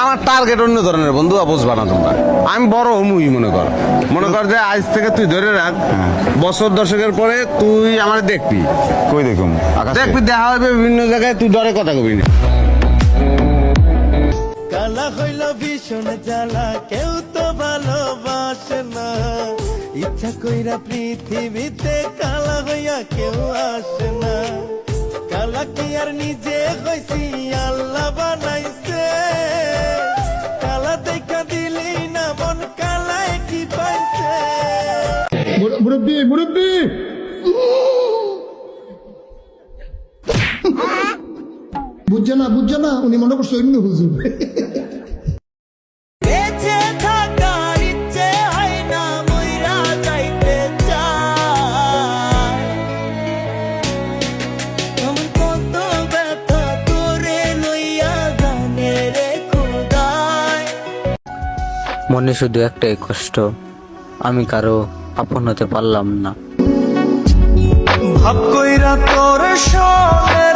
আমার টার্গেট অন্য ধরনের বন্ধু, বুঝবা না তোমরা। আমি বড় হমুই মনে কর যে আজ থেকে তুই ধরে রাখ, বছর দশকের পরে তুই আমার দেখবি। কই দেখুম দেখবি, দেখা হবে বিভিন্ন জায়গায়, তুই ডরে কথা কবি না। কালা হইল ভীষণ জ্বালা, কেউ তো ভালোবাসে না। ইচ্ছা কইরা পৃথিবীতে কালা হইয়া কেউ আসে না। কালা কি আর নিজে হইছি, আল্লাহ বানাইছে। কালা দেখা দিলি না মন, কালায় কি পাইছে। মুরব্বী মুরব্বী, বুঝছে না উনি মনে করছে অন্য হুজুর। বেঁচে থাকার ইচ্ছে হয় না, মইরা যাইতে চাই। আমার কত ব্যথা তোরে লইয়া জানে রে খোদায়। মনে শুধু একটাই কষ্ট, আমি কারো আপন হতে পারলাম না। ভাব কইরা তোর সঙ্গে